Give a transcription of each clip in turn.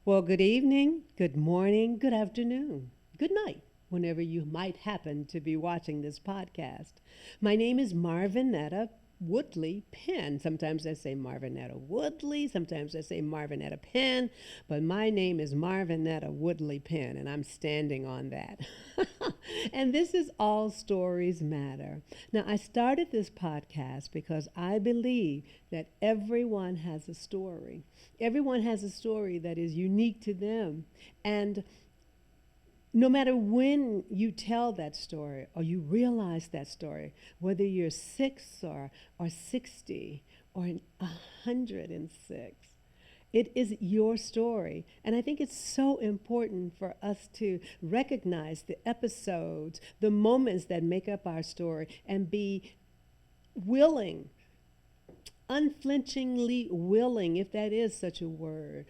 Well, good evening, good morning, good afternoon, good night, whenever you might happen to be watching this podcast. My name is Marvinetta Woodley Penn. Sometimes I say Marvinetta Woodley, sometimes I say Marvinetta Penn, but my name is Marvinetta Woodley Penn, and I'm standing on that. And this is All Stories Matter. Now, I started this podcast because I believe that everyone has a story. Everyone has a story that is unique to them. And no matter when you tell that story or you realize that story, whether you're 6 or 60 or 106, it is your story. And I think it's so important for us to recognize the episodes, the moments that make up our story, and be willing, unflinchingly willing, if that is such a word,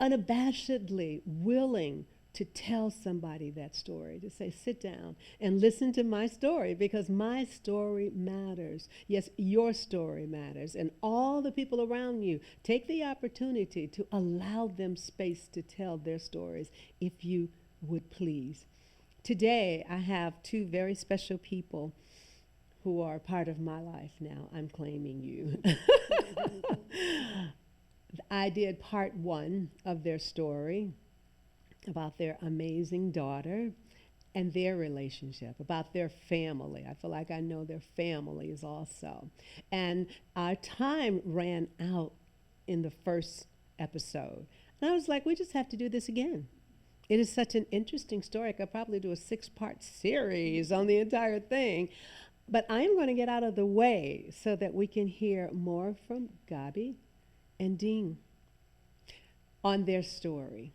unabashedly willing to tell somebody that story, to say, sit down and listen to my story because my story matters. Yes, your story matters. And all the people around you, take the opportunity to allow them space to tell their stories if you would please. Today, I have two very special people who are part of my life now. I'm claiming you. I did part one of their story about their amazing daughter and their relationship, about their family. I feel like I know their families also. And our time ran out in the first episode. And I was like, we just have to do this again. It is such an interesting story. I could probably do a 6-part series on the entire thing. But I am going to get out of the way so that we can hear more from Gabi and Dean on their story.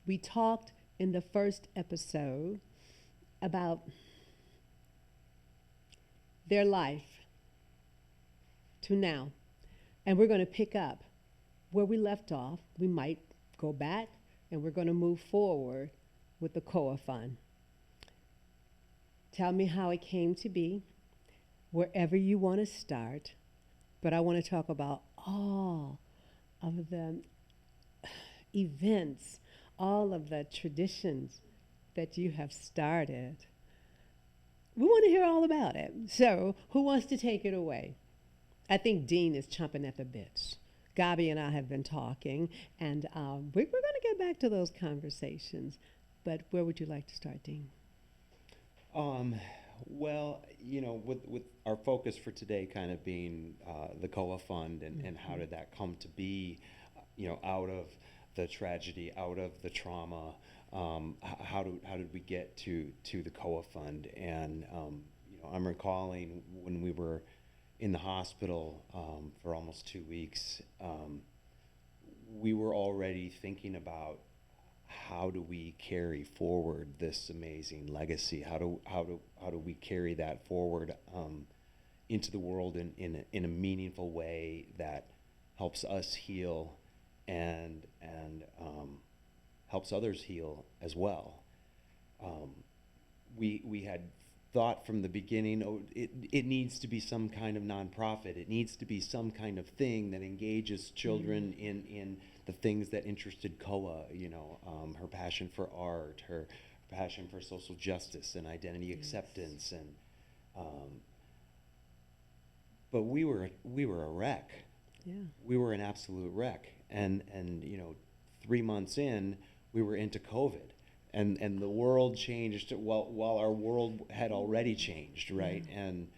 We talked in the first episode about their life to now. And we're going to pick up where we left off. We might go back and we're going to move forward with the COA Fund. Tell me how it came to be, wherever you want to start. But I want to talk about all of the events, all of the traditions that you have started. We want to hear all about it. So, who wants to take it away? I think Dean is chomping at the bits. Gabi and I have been talking, and we're going to get back to those conversations. But where would you like to start, Dean? Well, with our focus for today kind of being the COA Fund and how did that come to be, out of the tragedy, out of the trauma, how did we get to the COA Fund? And, I'm recalling when we were in the hospital for almost 2 weeks, we were already thinking about how do we carry forward this amazing legacy? How do we carry that forward into the world in a meaningful way that helps us heal and helps others heal as well? We had thought from the beginning, it needs to be some kind of nonprofit. It needs to be some kind of thing that engages children in the things that interested COA, her passion for art, her passion for social justice and identity acceptance, and but we were a wreck. Yeah. We were an absolute wreck, and 3 months in, we were into COVID, and the world changed while our world had already changed, right? Yeah. And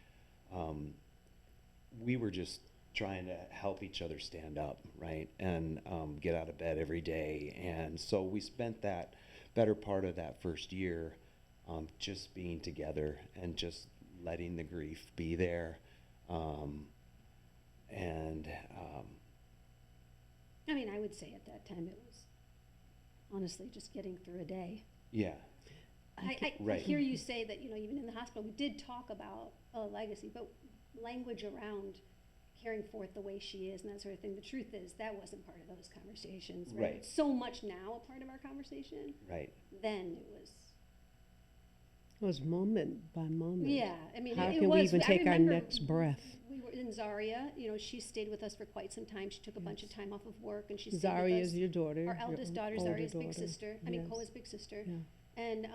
we were just trying to help each other stand up, right? And get out of bed every day. And so we spent that better part of that first year just being together and just letting the grief be there. I mean, I would say at that time it was honestly just getting through a day. Yeah. I Right. hear you say that, even in the hospital, we did talk about a legacy, but language around carrying forth the way she is and that sort of thing. The truth is that wasn't part of those conversations, right? Right. It's so much now a part of our conversation. Right. Then it was. It was moment by moment. Yeah, I mean, How it can we was. even I take our remember next breath? We were in Zaria. You know, she stayed with us for quite some time. She took a bunch of time off of work, and she stayed Zaria with us. is your daughter. Our eldest daughter, older Zaria's big daughter. sister. I mean, Yes. COA's big sister. Yeah. And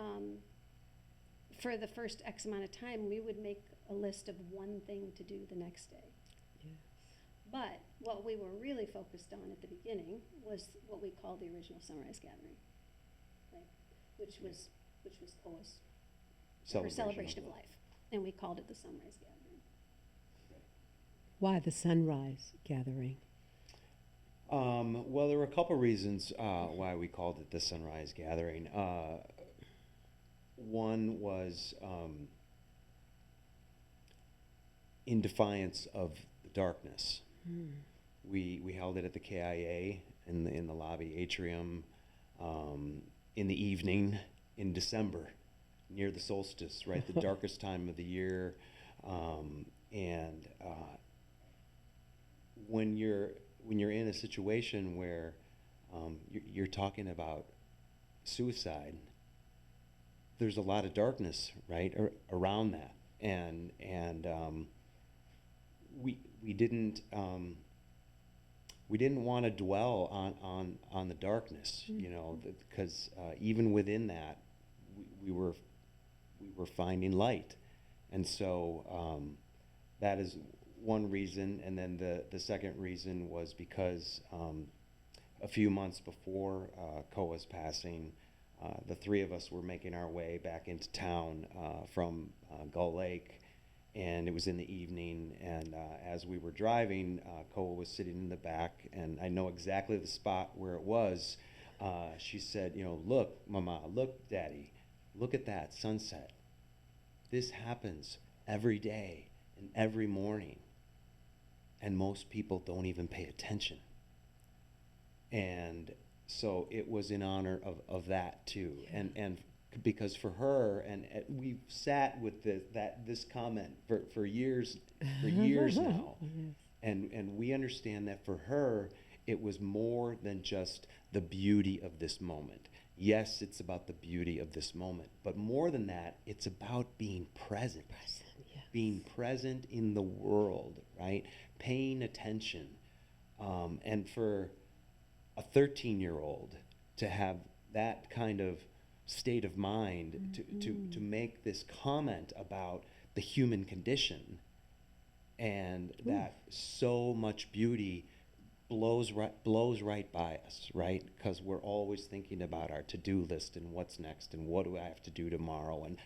for the first X amount of time, we would make a list of one thing to do the next day. Yes. But what we were really focused on at the beginning was what we called the original Sunrise Gathering, right? which was COA's her celebration of life, and we called it the Sunrise Gathering. Why the sunrise gathering? Well, there were a couple reasons why we called it the Sunrise Gathering. One was in defiance of the darkness. We held it at the KIA in the lobby atrium in the evening in December, near the solstice, right, the darkest time of the year, and when you're in a situation where you're talking about suicide, there's a lot of darkness, right, around that, and we didn't want to dwell on the darkness, you know, because even within that, we were finding light, and so that is one reason. And then the second reason was because a few months before COA's passing, the three of us were making our way back into town from Gull Lake, and it was in the evening, and as we were driving, COA was sitting in the back, and I know exactly the spot where it was. She said, you know, look, Mama, look, Daddy, look at that sunset. This happens every day and every morning, and most people don't even pay attention. And so it was in honor of that too. Yeah. And because for her, and we've sat with this comment for years now. Yes. And we understand that for her, it was more than just the beauty of this moment. Yes, it's about the beauty of this moment, but more than that, it's about being present. Yes. Being present in the world, right? Paying attention. And for a 13-year-old to have that kind of state of mind, to make this comment about the human condition, and that so much beauty blows right by us, right? Because we're always thinking about our to-do list and what's next and what do I have to do tomorrow, and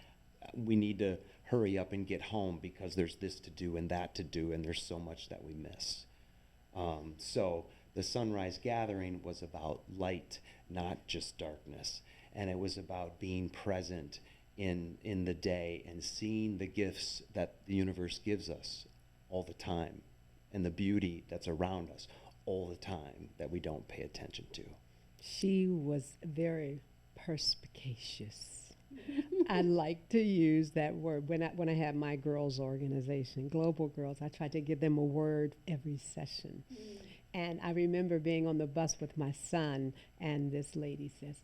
we need to hurry up and get home because there's this to do and that to do, and there's so much that we miss. So the Sunrise Gathering was about light, not just darkness. And it was about being present in the day and seeing the gifts that the universe gives us all the time, and the beauty that's around us all the time that we don't pay attention to. She was very perspicacious. I like to use that word. When I have my girls' organization, Global Girls, I try to give them a word every session. And I remember being on the bus with my son, and this lady says,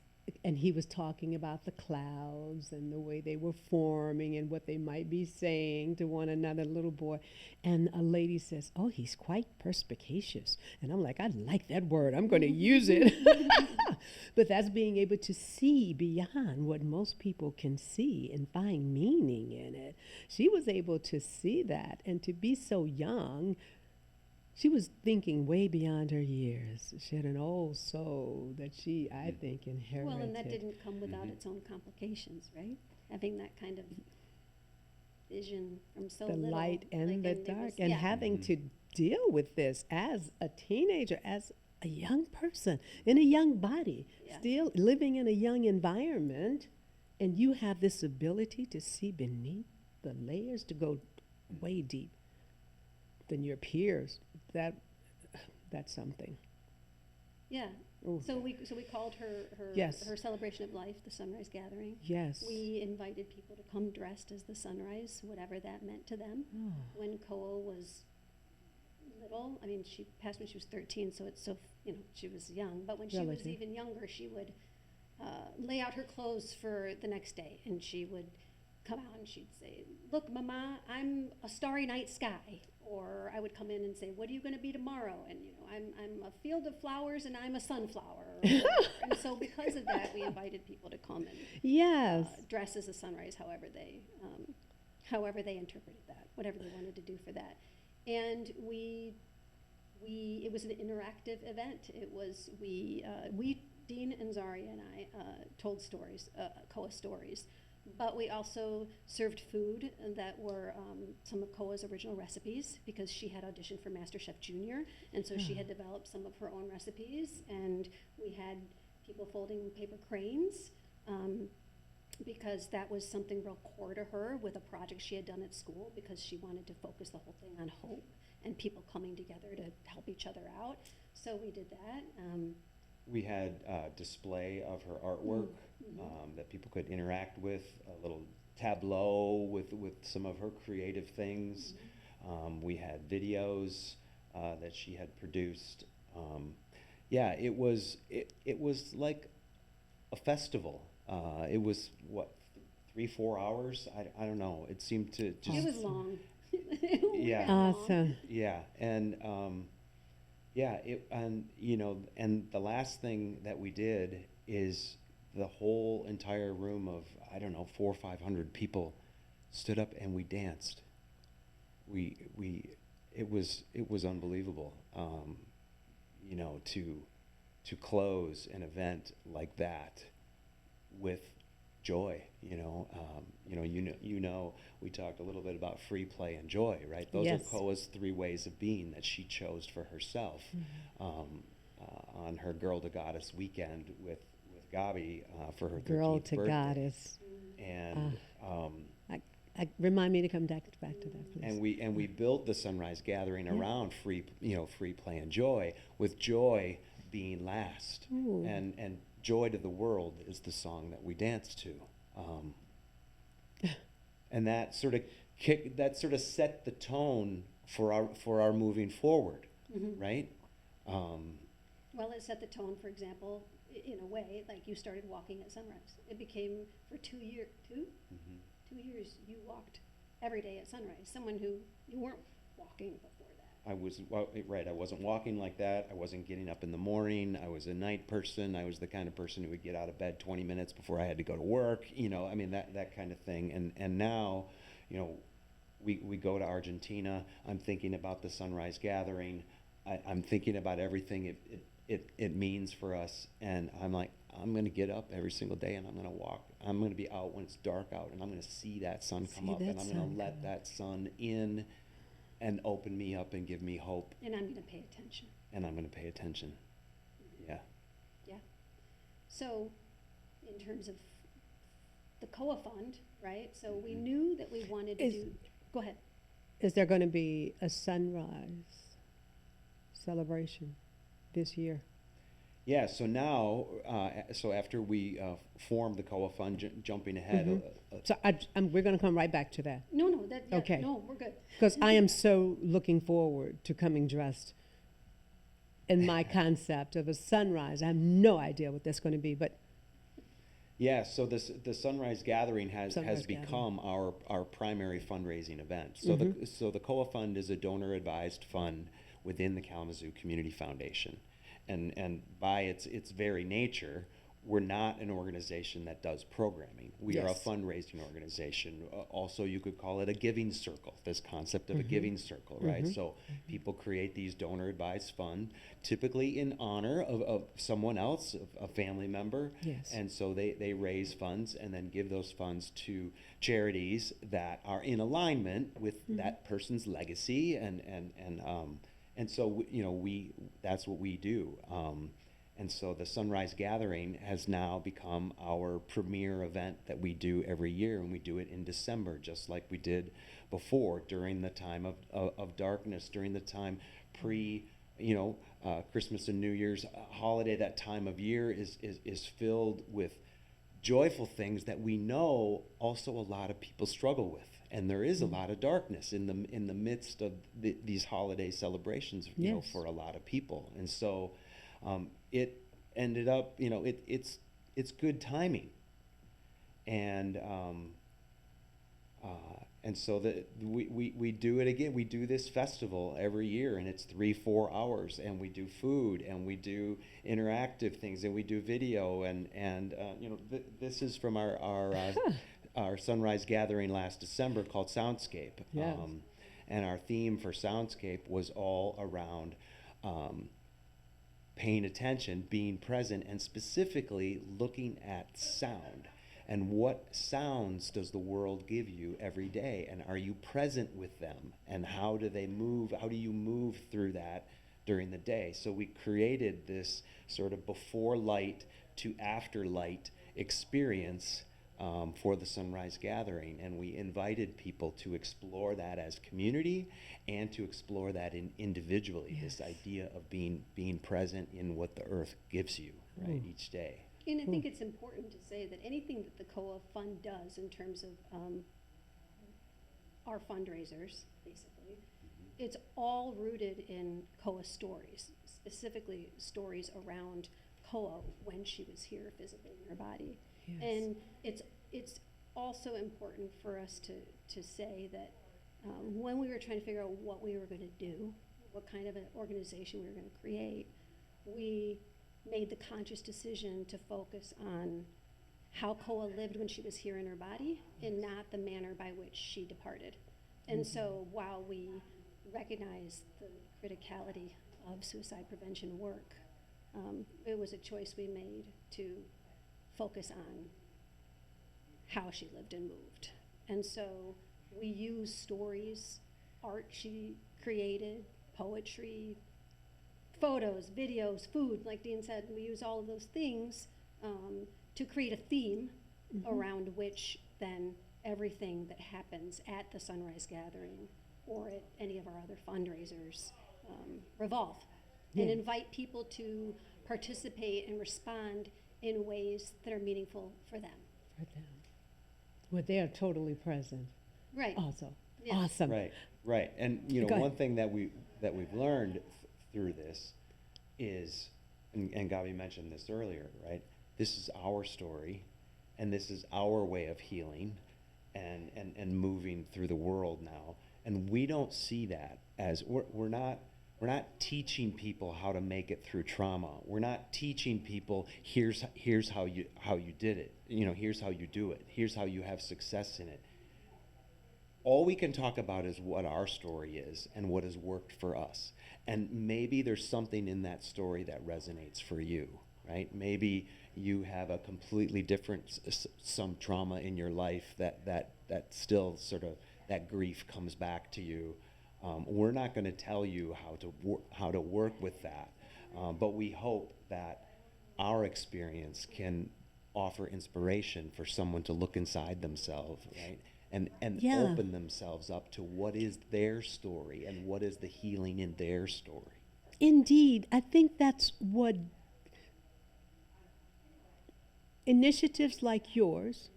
and he was talking about the clouds and the way they were forming and what they might be saying to one another, little boy. And a lady says, oh, he's quite perspicacious. And I'm like, I like that word. I'm going to use it. But that's being able to see beyond what most people can see and find meaning in it. She was able to see that, and to be so young. She was thinking way beyond her years. She had an old soul that she, I think, inherited. Well, and that didn't come without its own complications, right? Having that kind of vision from so little. The light and the dark. Was, and having to deal with this as a teenager, as a young person, in a young body, still living in a young environment. And you have this ability to see beneath the layers, to go way deep than your peers. That's something. Yeah. Ooh. So we called her her celebration of life the Sunrise Gathering. Yes. We invited people to come dressed as the sunrise, whatever that meant to them. Oh. When COA was little, I mean, she passed when she was 13, so it's so, you know, she was young. But when she was even younger, she would lay out her clothes for the next day, and she would come out and she'd say, "Look, Mama, I'm a starry night sky." Or I would come in and say, "What are you going to be tomorrow?" And I'm a field of flowers and I'm a sunflower. And so because of that, we invited people to come and Yes. dress as a sunrise, however they interpreted that, whatever they wanted to do for that. And it was an interactive event. It was, Dean and Zari and I told stories, COA stories, but we also served food that were some of COA's original recipes, because she had auditioned for MasterChef Junior, and so she had developed some of her own recipes, and we had people folding paper cranes, because that was something real core to her with a project she had done at school, because she wanted to focus the whole thing on hope and people coming together to help each other out. So we did that. We had a display of her artwork that people could interact with, a little tableau with some of her creative things. We had videos that she had produced. Yeah, it was like a festival. It was, what, 3-4 hours? I don't know. It seemed to just... It was long. Yeah. Awesome. Yeah, and and the last thing that we did is the whole entire room of, I don't know, 400 or 500 people stood up and we danced. It was unbelievable, to close an event like that with joy. We talked a little bit about free play and joy, right? Those Yes. are COA's 3 ways of being that she chose for herself on her Girl to Goddess weekend with Gabi for her 13th Girl to birthday. Goddess. And Remind me to come back to that, please. and we built the Sunrise Gathering around free play and joy, with joy being last. Ooh. And Joy to the World is the song that we dance to. And that sort of set the tone for our moving forward, right? Well, it set the tone, for example, in a way, like you started walking at sunrise. It became, for 2 years, 2 years, you walked every day at sunrise. Someone who you weren't walking before that. I wasn't walking like that. I wasn't getting up in the morning. I was a night person. I was the kind of person who would get out of bed 20 minutes before I had to go to work. That kind of thing. And now, we go to Argentina. I'm thinking about the Sunrise Gathering. I'm thinking about everything it means for us. And I'm like, I'm going to get up every single day and I'm going to walk. I'm going to be out when it's dark out, and I'm going to see that sun come up, and I'm going to let that sun in and open me up and give me hope. And I'm going to pay attention. Yeah. Yeah. So, in terms of the COA Fund, right? So we knew that we wanted to do. Go ahead. Is there going to be a sunrise celebration this year? Yeah, so now, after we formed the COA Fund, jumping ahead. So we're going to come right back to that. No, Okay. No, we're good. Because I am so looking forward to coming dressed in my concept of a sunrise. I have no idea what that's going to be, but... Yeah, so the Sunrise Gathering has Sunrise become our primary fundraising event. So the COA Fund is a donor-advised fund within the Kalamazoo Community Foundation. And by its very nature, we're not an organization that does programming. We are a fundraising organization. Also, you could call it a giving circle, this concept of a giving circle, right? So people create these donor-advised funds, typically in honor of someone else, a family member. Yes. And so they raise funds and then give those funds to charities that are in alignment with that person's legacy, and so that's what we do. And so the Sunrise Gathering has now become our premier event that we do every year, and we do it in December, just like we did before, during the time of darkness, during the time Christmas and New Year's holiday. That time of year is filled with joyful things that we know also a lot of people struggle with. And there is a lot of darkness in the midst of these holiday celebrations, for a lot of people. And so it ended up, it's good timing. And And so that we do it again. We do this festival every year, and it's 3-4 hours, and we do food, and we do interactive things, and we do video, and this is from our sunrise gathering last December called Soundscape. Yes. And our theme for Soundscape was all around paying attention, being present, and specifically looking at sound. And what sounds does the world give you every day? And are you present with them? And how do they move? How do you move through that during the day? So we created this sort of before light to after light experience for the Sunrise Gathering. And we invited people to explore that as community and to explore that individually, Yes. this idea of being present in what the earth gives you, right, each day. And I think it's important to say that anything that the COA Fund does in terms of our fundraisers, basically, it's all rooted in COA stories, specifically stories around COA when she was here physically in her body. Yes. And it's also important for us to say that when we were trying to figure out what we were going to do, what kind of an organization we were going to create, we made the conscious decision to focus on how COA lived when she was here in her body and not the manner by which she departed. And so while we recognize the criticality of suicide prevention work, it was a choice we made to focus on how she lived and moved. And so we use stories, art she created, poetry, photos, videos, food, like Dean said, we use all of those things to create a theme around which then everything that happens at the Sunrise Gathering or at any of our other fundraisers revolve and invite people to participate and respond in ways that are meaningful for them. For them. Well, they are totally present. Right. Also. Yeah. Awesome. Right. And Go ahead. one thing that we've learned through this is, and Gabi mentioned this earlier, right? This is our story, and this is our way of healing and moving through the world now. And we don't see that as we're not teaching people how to make it through trauma. We're not teaching people here's how you did it. Here's how you do it. Here's how you have success in it. All we can talk about is what our story is and what has worked for us. And maybe there's something in that story that resonates for you, right? Maybe you have a completely different, some trauma in your life that still sort of, that grief comes back to you. We're not going to tell you how to work with that, but we hope that our experience can offer inspiration for someone to look inside themselves, right? And Yeah. open themselves up to what is their story and what is the healing in their story. Indeed, I think that's what initiatives like yours,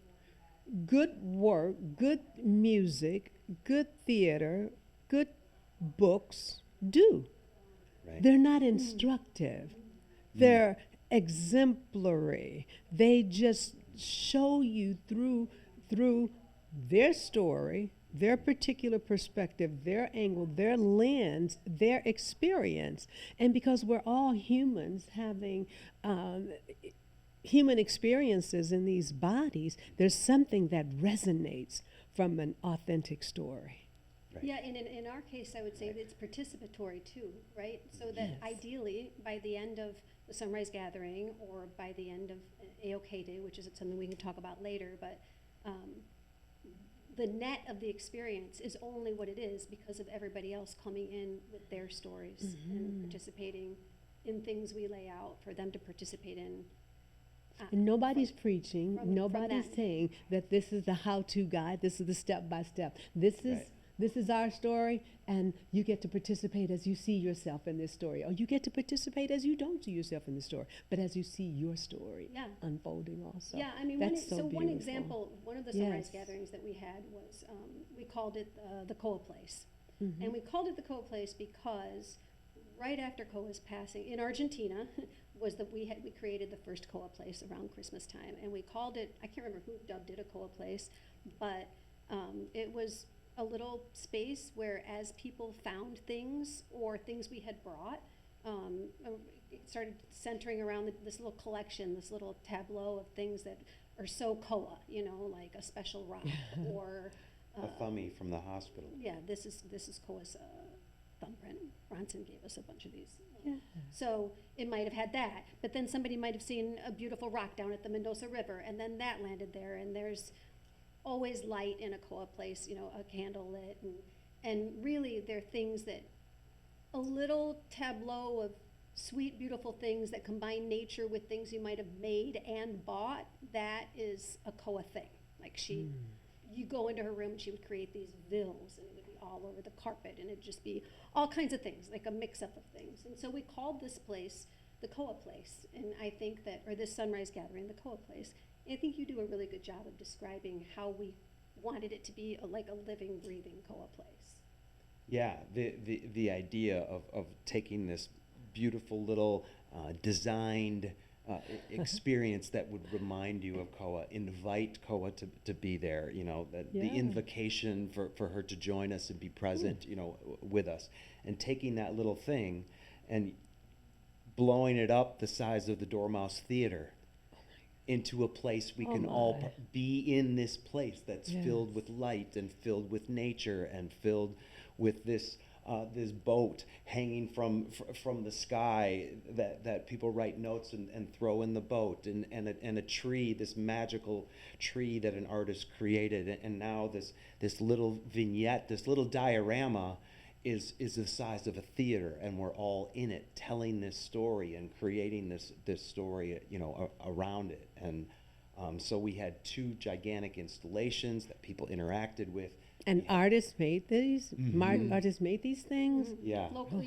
good work, good music, good theater, good books do. Right. They're not instructive. They're exemplary. They just show you through their story, their particular perspective, their angle, their lens, their experience. And because we're all humans having human experiences in these bodies, there's something that resonates from an authentic story. Right. Yeah, and in our case, I would say that it's participatory too, right? So that Yes. ideally, by the end of the Sunrise Gathering or by the end of AOK Day, which is something we can talk about later, but the net of the experience is only what it is because of everybody else coming in with their stories and participating in things we lay out for them to participate in. And nobody's preaching, from nobody's them. saying that this is the how-to guide, this is the step-by-step. This is our story, and you get to participate as you see yourself in this story. Or you get to participate as you don't see yourself in the story, but as you see your story Yeah. unfolding also. Yeah, I mean, That's one beautiful. example, one of the Sunrise Yes. Gatherings that we had was, we called it the COA Place. Mm-hmm. And we called it the COA Place because right after COA's passing, in Argentina, was that we created the first COA Place around Christmas time. And we called it, I can't remember who dubbed it a COA Place, but It was a little space where, as people found things or things we had brought, it started centering around this little collection, this little tableau of things that are so COA, you know, like a special rock or A thumbie from the hospital. yeah, this is COA's thumbprint. Bronson gave us a bunch of these. Yeah. So it might have had that, but then somebody might have seen a beautiful rock down at the Mendoza River, and then that landed there, and there's always light in a COA place, you know, a candle lit, and really they're things that, a little tableau of sweet, beautiful things that combine nature with things you might have made and bought. That is a COA thing. Like you go into her room and she would create these vills, and it would be all over the carpet, and it'd just be all kinds of things, like a mix-up of things. And so we called this place the COA Place, and I think that, or this sunrise gathering, the COA Place. I think you do a really good job of describing how we wanted it to be like a living, breathing COA place. Yeah, the idea of taking this beautiful little designed experience that would remind you of COA, invite COA to be there, you know, the invocation for her to join us and be present, you know, with us, and taking that little thing and blowing it up the size of the Dormouse Theater into a place we can all be in, this place that's filled with light and filled with nature and filled with this this boat hanging from the sky that people write notes and throw in the boat, and a tree, this magical tree that an artist created, and now this little vignette, this little diorama is the size of a theater, and we're all in it telling this story and creating this story, you know, around it. And so we had 2 gigantic installations that people interacted with. And artists made these? Artists made these things? Yeah. Local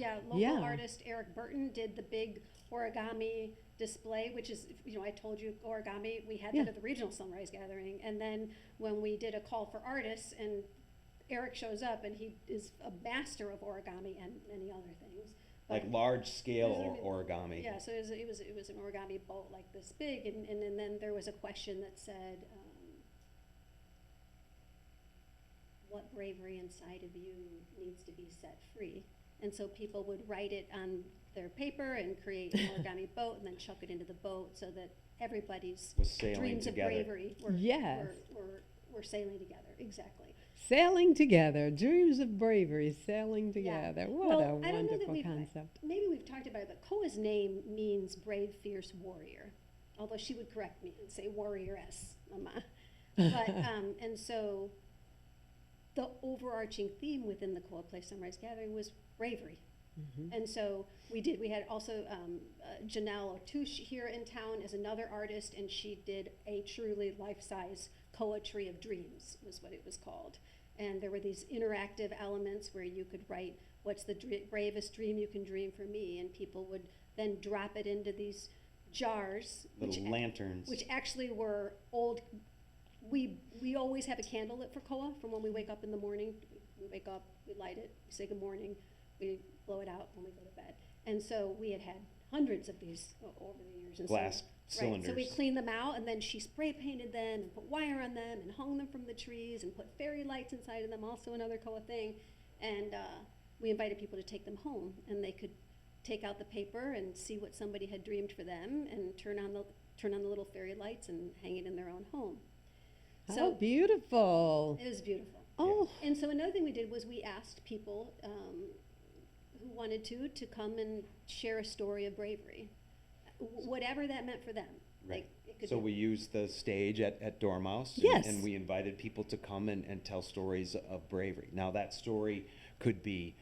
artist Eric Burton did the big origami display, which is, you know, I told you origami, we had that at the regional sunrise gathering. And then when we did a call for artists, and Eric shows up, and he is a master of origami and many other things. Like large scale origami. Yeah, so it was an origami boat like this big, and then there was a question that said, what bravery inside of you needs to be set free? And so people would write it on their paper and create an origami boat, and then chuck it into the boat, so that everybody's dreams together. of bravery were sailing together. Exactly. Sailing together, dreams of bravery, sailing together. Yeah. What a I don't know that wonderful concept. Maybe we've talked about it, but COA's name means brave, fierce warrior. Although she would correct me and say warrioress, mama. But, and so the overarching theme within the COA Place Sunrise Gathering was bravery. And so we had also Janelle O'Touche here in town as another artist, and she did a truly life-size COA Tree of Dreams, was what it was called. And there were these interactive elements where you could write, what's the bravest dream you can dream for me? And people would then drop it into these jars. Little lanterns. Which actually were old. We always have a candle lit for COA from when we wake up in the morning. We wake up, we light it, we say good morning, we blow it out when we go to bed. And so we had hundreds of these over the years. And glass cylinders. So we cleaned them out, and then she spray painted them and put wire on them and hung them from the trees and put fairy lights inside of them, also another COA thing. And we invited people to take them home, and they could take out the paper and see what somebody had dreamed for them, and turn on the little fairy lights and hang it in their own home. So beautiful. It was beautiful. Oh. And so another thing we did was we asked people who wanted to come and share a story of bravery, whatever that meant for them. Right. Like, so we used the stage at Dormouse, Yes. and we invited people to come and tell stories of bravery. Now that story could be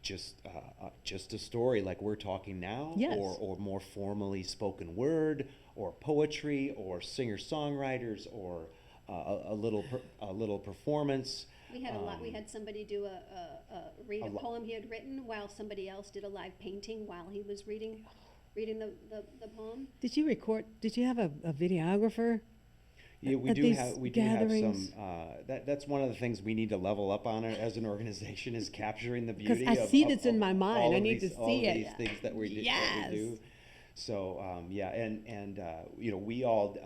just a story like we're talking now, Yes. or more formally spoken word, or poetry, or singer-songwriters, or a little performance. We had a lot. We had somebody do read a poem he had written while somebody else did a live painting while he was reading the poem. Did you record? Did you have a videographer? Yeah, we at do these have gatherings? some. That's one of the things we need to level up on as an organization, is capturing the beauty. Because I see this in my mind. I need to see all it. Of these things that we do. Yes. So you know, we all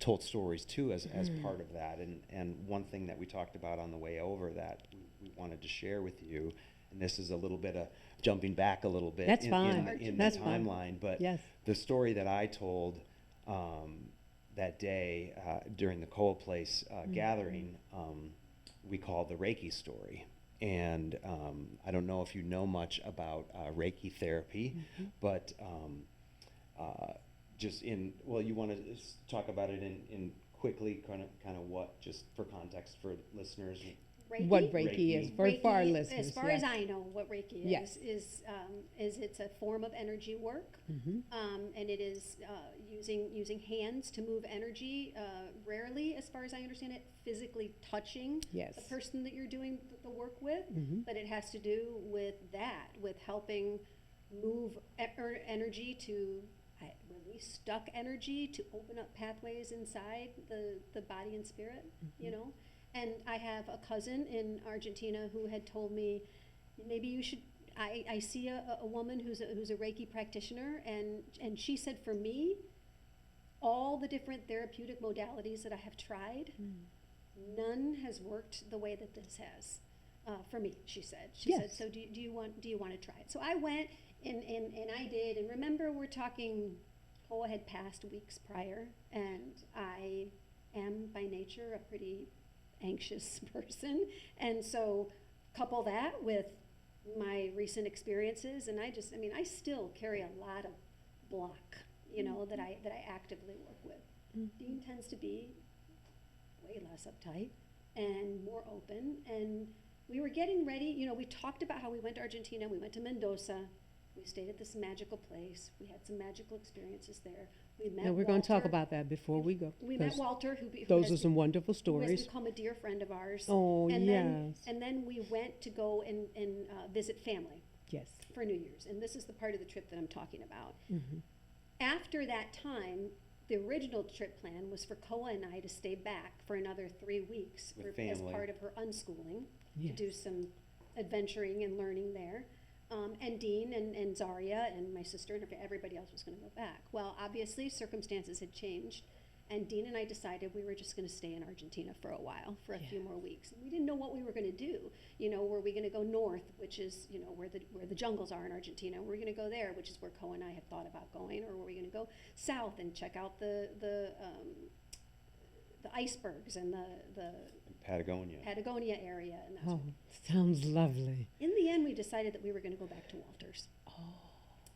told stories too as part of that. And one thing that we talked about on the way over that we wanted to share with you, and this is a little bit of jumping back a little bit That's in fine. the That's fine. timeline, but Yes. the story that I told that day during the COA Place gathering, we call the Reiki story. And I don't know if you know much about Reiki therapy, but you want to talk about it in quickly, kind of what, just for context for listeners. Reiki? What Reiki is for our Reiki, listeners. as far yes. as I know, what Reiki Yes. is it's a form of energy work, and it is using hands to move energy. Rarely, as far as I understand it, physically touching Yes. the person that you're doing the work with, but it has to do with helping move energy to release stuck energy, to open up pathways inside the body and spirit, you know. And I have a cousin in Argentina who had told me, maybe you should. I see a woman who's a Reiki practitioner, and she said, for me, all the different therapeutic modalities that I have tried, none has worked the way that this has. For me, she said. She said, so do you want to try it? So I went and I did. And remember, we're talking, COA had passed weeks prior, and I am by nature a pretty anxious person, and so couple that with my recent experiences, and I still carry a lot of block, you know, that I actively work with. Dean tends to be way less uptight and more open, and we were getting ready, you know, we talked about how we went to Argentina, we went to Mendoza, we stayed at this magical place, we had some magical experiences there. We met We're going to talk Walter. about that before we go. We met Walter, who those has are some wonderful who has stories. become a dear friend of ours. Oh, and yes. then we went to go and visit family Yes. for New Year's. And this is the part of the trip that I'm talking about. After that time, the original trip plan was for COA and I to stay back for another 3 weeks With as family. part of her unschooling, to Yes. do some adventuring and learning there. And Dean and Zaria and my sister and everybody else was going to go back. Well, obviously, circumstances had changed, and Dean and I decided we were just going to stay in Argentina for a while, for a few more weeks. And we didn't know what we were going to do. You know, were we going to go north, which is, you know, where the jungles are in Argentina? Were we going to go there, which is where COA and I had thought about going, or were we going to go south and check out the icebergs and the Patagonia area? And that's Oh, sounds lovely. in the end, we decided that we were going to go back to Walter's.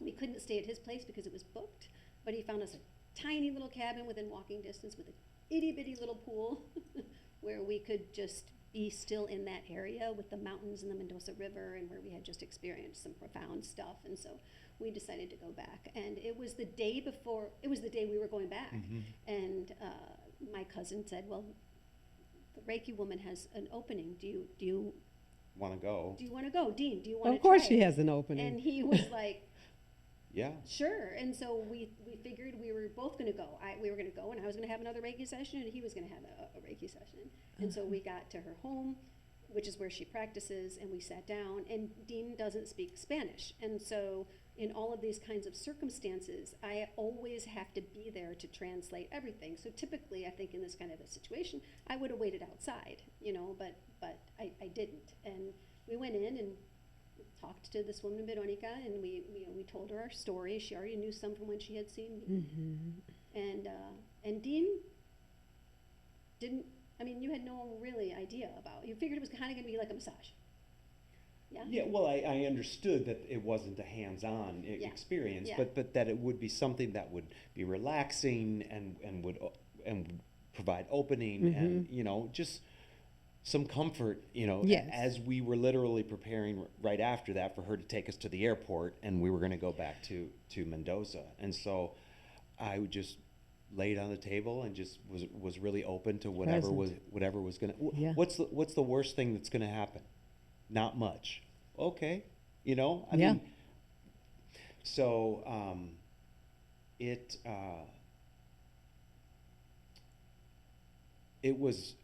We couldn't stay at his place because it was booked, but he found us a tiny little cabin within walking distance with an itty-bitty little pool where we could just be still in that area with the mountains and the Mendoza River, and where we had just experienced some profound stuff. And so we decided to go back. And it was the day we were going back. And my cousin said, well, the Reiki woman has an opening. Do you Want to go? do you want to go, Dean? Do you want to? Of course try she it? has an opening. And he was like, Yeah. sure. And so we figured we were both going to go. We were going to go, and I was going to have another Reiki session, and he was going to have a Reiki session. And so we got to her home, which is where she practices, and we sat down. And Dean doesn't speak Spanish, and so in all of these kinds of circumstances, I always have to be there to translate everything. So typically, I think in this kind of a situation, I would have waited outside, you know, but I didn't. And we went in and talked to this woman, Veronica, and we told her our story. She already knew some from when she had seen me. And Dean didn't, I mean, you had no really idea about, you figured it was kind of going to be like a massage. Yeah? Yeah, well, I understood that it wasn't a hands-on experience, Yeah. but that it would be something that would be relaxing and would provide opening and, you know, just some comfort, you know, Yes. as we were literally preparing right after that for her to take us to the airport, and we were going to go back to Mendoza. And so I would just laid on the table and just was really open to whatever was going to. Yeah. What's the worst thing that's going to happen? Not much. Okay, you know. I Yeah. mean, so it was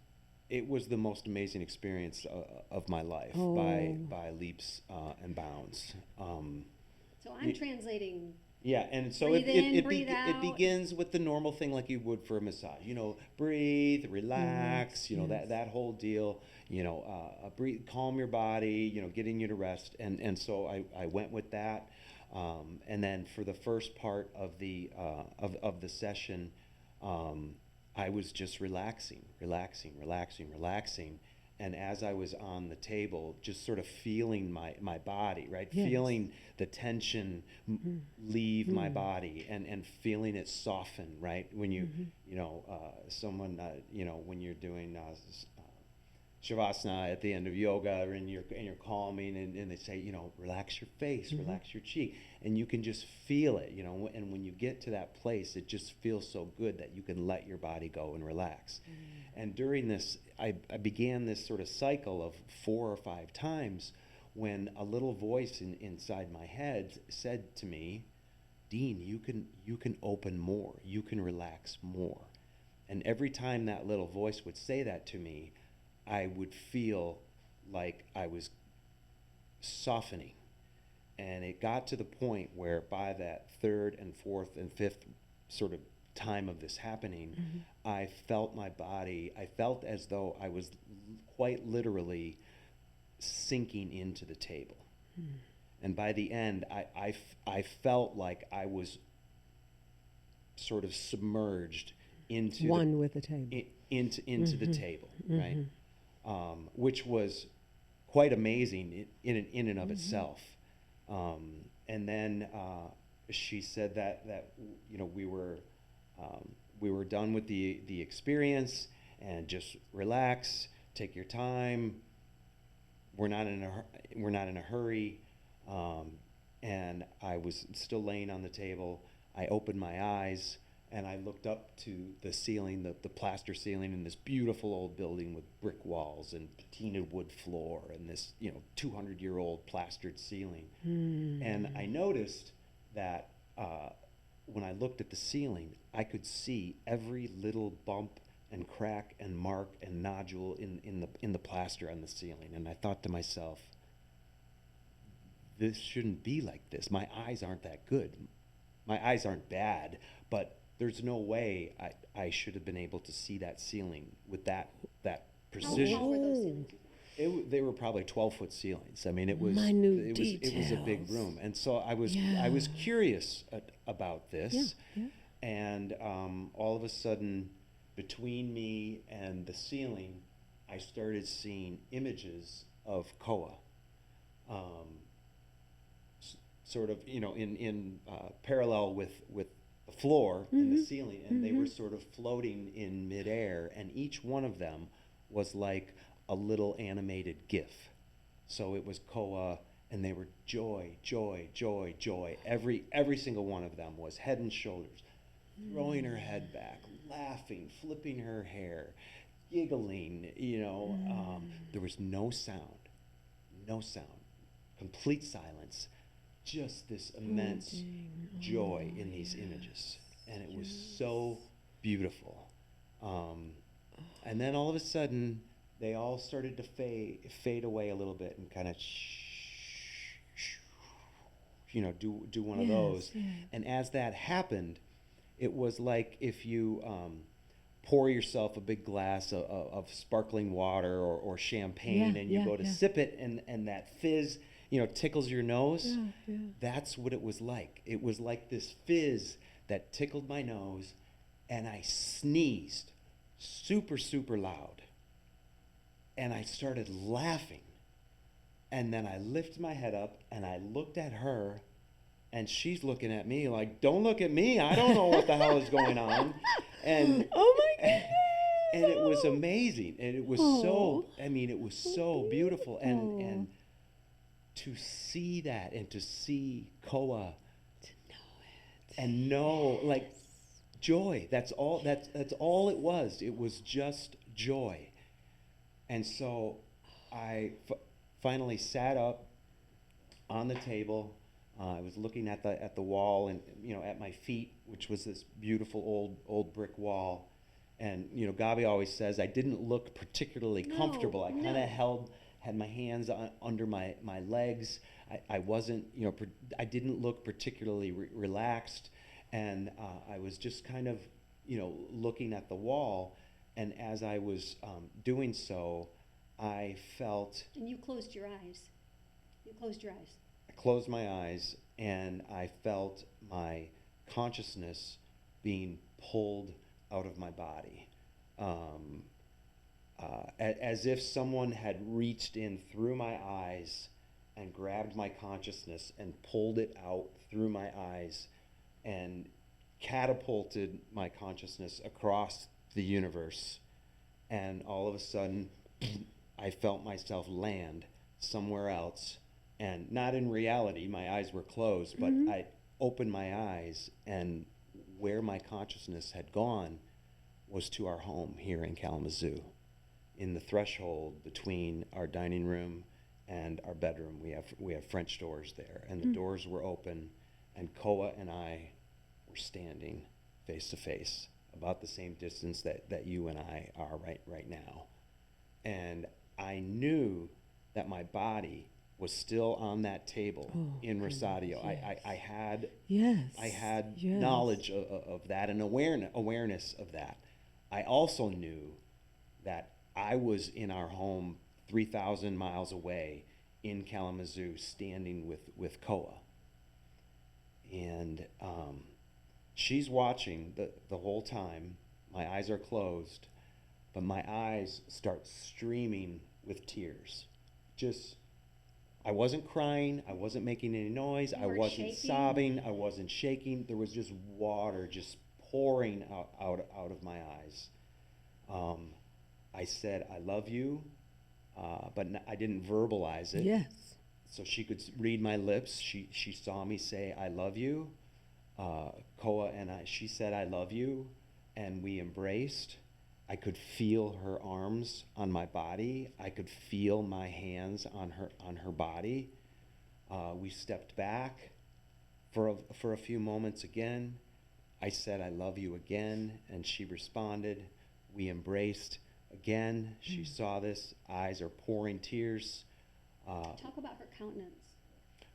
the most amazing experience of my life by leaps and bounds. So I'm translating Yeah, and so Breathe in, breathe it out. begins with the normal thing like you would for a massage. You know, breathe, relax. You know, yes. that whole deal. You know, breathe, calm your body. You know, getting you to rest. And so I went with that. And then for the first part of the of the session, I was just relaxing, relaxing, relaxing, relaxing. And as I was on the table, just sort of feeling my body, right? Yes. Feeling the tension leave my body and feeling it soften, right? When you, you know, someone, you know, when you're doing Shavasana at the end of yoga, and you're calming, and they say, you know, relax your face, relax your cheek, and you can just feel it, you know. And when you get to that place, it just feels so good that you can let your body go and relax. And during this, I began this sort of cycle of 4 or 5 times when a little voice inside my head said to me, Dean, you can open more, you can relax more. And every time that little voice would say that to me, I would feel like I was softening. And it got to the point where by that 3rd and 4th and 5th sort of time of this happening, I felt my body, I felt as though I was quite literally sinking into the table. And by the end, I felt like I was sort of submerged into One with the table. into the table, right? Which was quite amazing in and of itself. And then she said that you know we were done with the experience, and just relax, take your time. We're not in a hurry. And I was still laying on the table. I opened my eyes, and I looked up to the ceiling, the plaster ceiling in this beautiful old building with brick walls and patinaed wood floor and this, you know, 200-year-old plastered ceiling. And I noticed that when I looked at the ceiling, I could see every little bump and crack and mark and nodule in the plaster on the ceiling. And I thought to myself, this shouldn't be like this. My eyes aren't that good. My eyes aren't bad, but there's no way I should have been able to see that ceiling with that precision. How tall were those ceilings? They were probably 12-foot ceilings. I mean, it was Minute it was a big details. room, and so I was curious about this, and all of a sudden, between me and the ceiling, I started seeing images of COA. Sort of, you know, in parallel with the floor and the ceiling, and they were sort of floating in midair, and each one of them was like a little animated GIF. So it was COA, and they were joy, joy, joy, joy. Every single one of them was head and shoulders, throwing her head back, laughing, flipping her hair, giggling, you know. There was no sound, complete silence. Just this immense joy in these images, and it was so beautiful. And then all of a sudden, they all started to fade away a little bit, and kind of you know, do one of those. And as that happened, it was like if you pour yourself a big glass of sparkling water or champagne, and you go to sip it, and that fizz, you know, tickles your nose. That's what it was like. It was like this fizz that tickled my nose, and I sneezed super, super loud. And I started laughing. And then I lifted my head up, and I looked at her, and she's looking at me like, don't look at me. I don't know what the hell is going on. And Oh my goodness. and it was amazing. And it was so, I mean, it was so beautiful. And to see that, and to see COA, and know, like, joy. That's all it was. It was just joy. And so I finally sat up on the table. I was looking at the wall, and, you know, at my feet, which was this beautiful old brick wall. And, you know, Gabi always says I didn't look particularly comfortable. I kind of had my hands under my legs. I wasn't, I didn't look particularly relaxed, and I was just kind of, looking at the wall, and as I was doing so, I felt... And you closed your eyes. You closed your eyes. I closed my eyes, and I felt my consciousness being pulled out of my body. As if someone had reached in through my eyes and grabbed my consciousness and pulled it out through my eyes and catapulted my consciousness across the universe. And all of a sudden, I felt myself land somewhere else. And not in reality, my eyes were closed, but I opened my eyes, and where my consciousness had gone was to our home here in Kalamazoo. In the threshold between our dining room and our bedroom, we have French doors there, and the doors were open, and COA and I were standing face to face, about the same distance that you and I are right now. And I knew that my body was still on that table in Rosario. Yes. I had knowledge of that and awareness of that. I also knew that I was in our home 3,000 miles away in Kalamazoo, standing with COA. And she's watching the whole time. My eyes are closed, but my eyes start streaming with tears. I wasn't crying, I wasn't making any noise, I wasn't sobbing, I wasn't shaking. There was just water just pouring out of my eyes. I said, I love you, but I didn't verbalize it. Yes. So she could read my lips. She saw me say, I love you. COA and she said, I love you, and we embraced. I could feel her arms on my body. I could feel my hands on her body. We stepped back for a few moments again. I said, I love you again, and she responded. We embraced again. She saw this. Eyes are pouring tears. Talk about her countenance.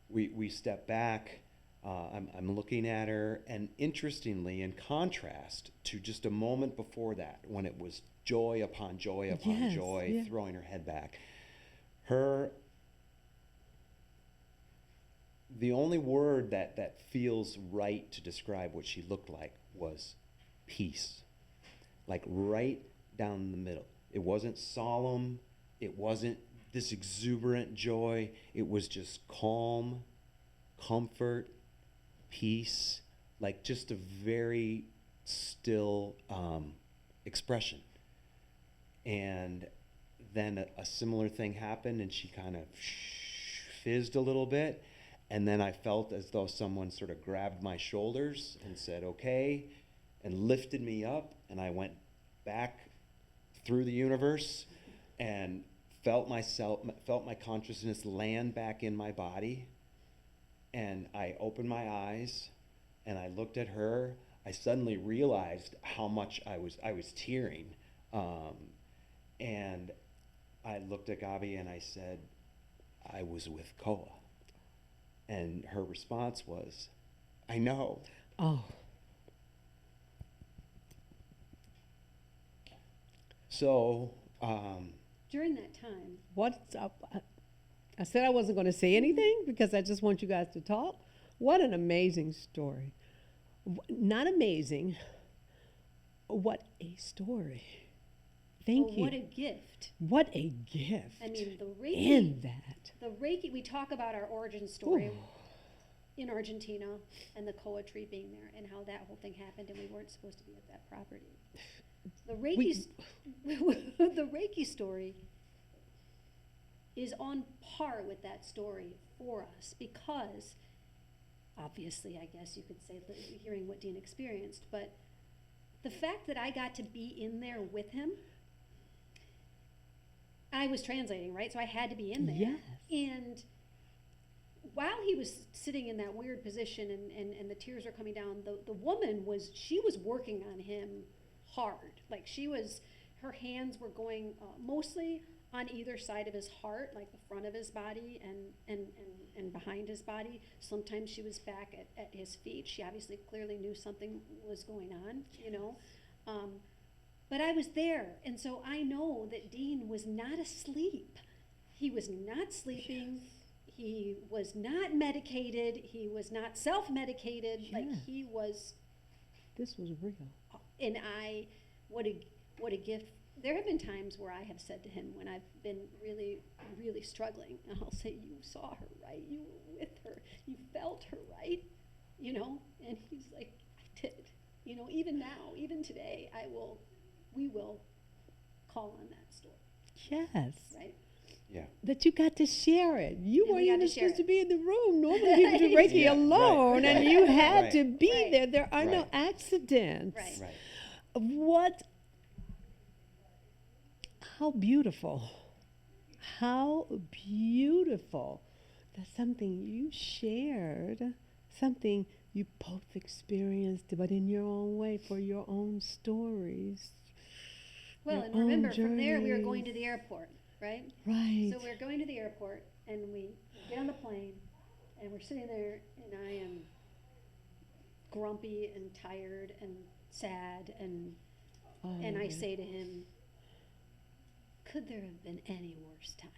We stepped back. I'm looking at her, and interestingly, in contrast to just a moment before that, when it was joy upon joy upon joy, throwing her head back, the only word that feels right to describe what she looked like was peace. Like right down the middle. It wasn't solemn. It wasn't this exuberant joy. It was just calm, comfort, peace, like just a very still expression. And then a similar thing happened, and she kind of fizzed a little bit, and then I felt as though someone sort of grabbed my shoulders and said, okay, and lifted me up, and I went back through the universe and felt my consciousness land back in my body. And I opened my eyes and I looked at her. I suddenly realized how much I was tearing. And I looked at Gabi and I said, I was with COA. And her response was, I know. Oh. So, During that time, What's up? I said I wasn't going to say anything because I just want you guys to talk. What an amazing story. Not amazing. What a story. Thank you. what a gift. What a gift. I mean, the Reiki. In that. The Reiki, we talk about our origin story Ooh. in Argentina and the COA tree being there and how that whole thing happened and we weren't supposed to be at that property. The Reiki, the Reiki story is on par with that story for us because, obviously, I guess you could say, hearing what Dean experienced, but the fact that I got to be in there with him, I was translating, right? So I had to be in there. Yes. And while he was sitting in that weird position and the tears were coming down, the woman was working on him hard. Like her hands were going mostly on either side of his heart, like the front of his body and behind his body. Sometimes she was back at his feet. She obviously clearly knew something was going on, you know. But I was there, and so I know that Dean was not asleep. He was not sleeping. Yes. He was not medicated. He was not self-medicated. Like Yes. he was, This was real. and what a gift. There have been times where I have said to him when I've been really, really struggling, and I'll say, "You saw her, right? You were with her. You felt her, right? You know?" And he's like, "I did." You know, even now, even today, we will call on that story, Yes. right? Yeah. That you got to share it. You And we weren't got even to share supposed to it. be in the room. Normally people do Reiki Yeah, right, alone, and you had Right. to be Right. there. There are no Right. accidents. Right. Right. How beautiful. How beautiful. That's something you shared, something you both experienced, but in your own way, for your own stories. Well, Your and remember, own from there we were going journeys. to the airport, right? Right. So we're going to the airport, and we get on the plane, and we're sitting there, and I am grumpy and tired and sad, and I Oh. say to him, "Could there have been any worse time?"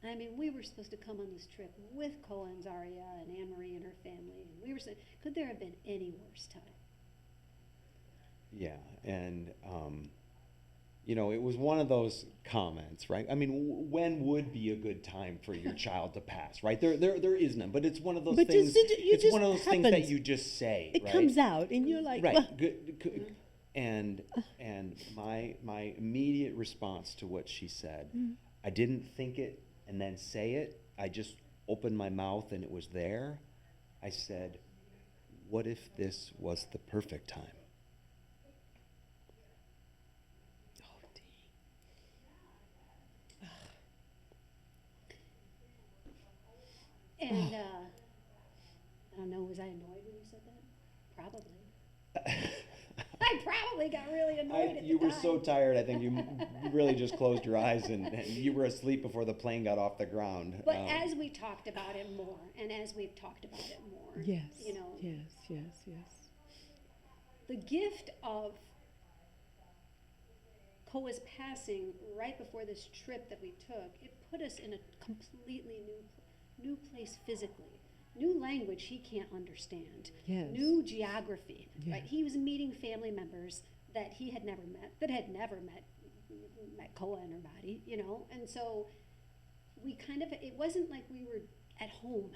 I mean, we were supposed to come on this trip with COA and Zaria and Anne Marie and her family, and we were saying, could there have been any worse time? Yeah, and you know, it was one of those comments, right? I mean, when would be a good time for your child to pass, right? There is none, but it's one of those But things. It's just one of those things that happens. you just say, It right? comes out, and you're like, Right. "Well, Good. And my immediate response to what she said, I didn't think it and then say it. I just opened my mouth and it was there. I said, "What if this was the perfect time?" oh, Dean." And I don't know, was I annoyed when you said that? Probably. I probably got really annoyed at You the were time. so tired. I think you really just closed your eyes and you were asleep before the plane got off the ground. But as we talked about it more, and as we've talked about it more, Yes. you know, Yes. the gift of COA's passing right before this trip that we took, it put us in a completely new place physically. New language he can't understand. Yes. New geography, Yeah. right? He was meeting family members that he had never met, that had never met COA in her body, you know? And so we kind of, it wasn't like we were at home,